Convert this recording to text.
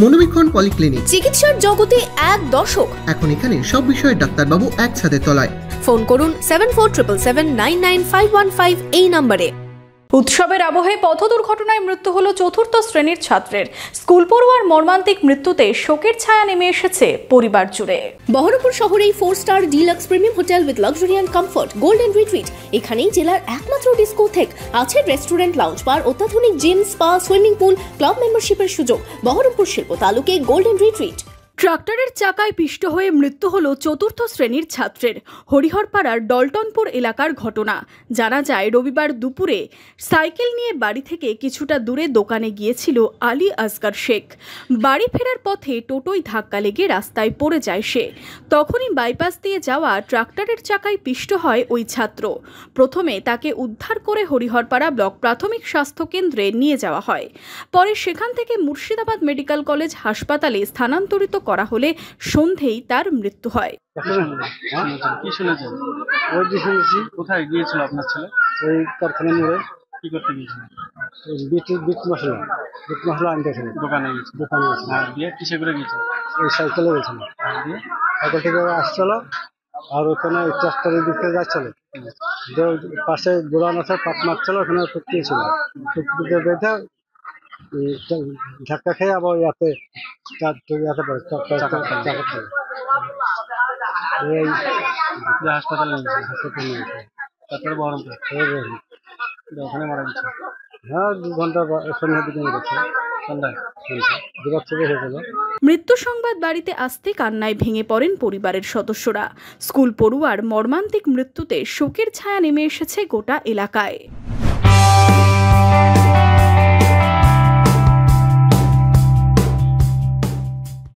মনোবীক্ষণ polyclinic, চিকিৎসার জগতে এক দশক। এখন এখানে সব বিষয়ে ডাক্তারবাবু এক ছাদের তলায়। ফোন করুন 7477799515 এই নম্বরে। উৎসবের আবহে পথ দুর্ঘটনায় মৃত্যু হলো চতুর্থ শ্রেণীর ছাত্রের। স্কুল পড়ুয়ার মর্মান্তিক মৃত্যুতে শোকের ছায়া নেমে এসেছে পরিবার জুড়ে। বহরমপুর শহরেই 4 star deluxe premium hotel with luxury and comfort golden retreat. এখানেই জেলার একমাত্র ডিস্কোথেক, আছে রেস্টুরেন্ট, লাউঞ্জ বার, অত্যাধুনিক gym, spa, swimming pool, club মেম্বারশিপের সুযোগ। বহরমপুর শিল্প তালুকে গোল্ডেন রিট্রিট। ট্রাক্টরের চাকায় পিষ্ট হয়ে মৃত্যু হলো চতুর্থ শ্রেণীর ছাত্রের। হরিহরপাড়ার ডলটনপুর এলাকার ঘটনা। জানা যায়, রবিবার দুপুরে সাইকেল নিয়ে বাড়ি থেকে কিছুটা দূরে দোকানে গিয়েছিল আলী আসগর শেখ। বাড়ি ফেরার পথে টোটোয় ধাক্কা লেগে রাস্তায় পড়ে যায় সে। তখনই বাইপাস দিয়ে যাওয়া ট্রাক্টরের চাকায় পিষ্ট হয় ওই ছাত্র। প্রথমে তাকে উদ্ধার করে হরিহরপাড়া ব্লক প্রাথমিক স্বাস্থ্য কেন্দ্রে নিয়ে যাওয়া হয়। পরে সেখান থেকে মুর্শিদাবাদ মেডিকেল কলেজ হাসপাতালে স্থানান্তরিত করা হলে সন্ধেই তার মৃত্যু হয়। কি শুনেছেন? ওই যে শুনেছি। কোথায় গিয়েছিল আপনার ছেলে? ওই কারখানা মোড়ে। কি করতে গিয়েছিল? বিট মশলা আনতে গেছিল। দোকানে গিয়েছিল। হ্যাঁ, দিয়ে কিসে করে গিয়েছিল? ওই সাইকেলে গেছিল। দিয়ে সাইকেল থেকে আসছিল, আর ওখানে ট্রাক্টরের দিকে যাচ্ছিল, পাশে দোকান আছে, পাট মারছিল, ওখানে টুকটিয়েছিল, টুকটিতে বেঁধে ধাক্কা খেয়ে আবার ইয়াতে পড়ে হাসপাতালে নিয়েছে। তারপরে বহরমপুর ওখানে মারা গেছে। হ্যাঁ, 2 ঘন্টা সন্ধ্যার দিকে গেছে। সন্ধ্যায় হয়েছিল। মৃত্যু সংবাদ বাড়িতে আসতে কান্নায় ভেঙে পড়েন পরিবারের সদস্যরা। স্কুল পড়ুয়ার মর্মান্তিক মৃত্যুতে শোকের ছায়া নেমে এসেছে গোটা এলাকায়।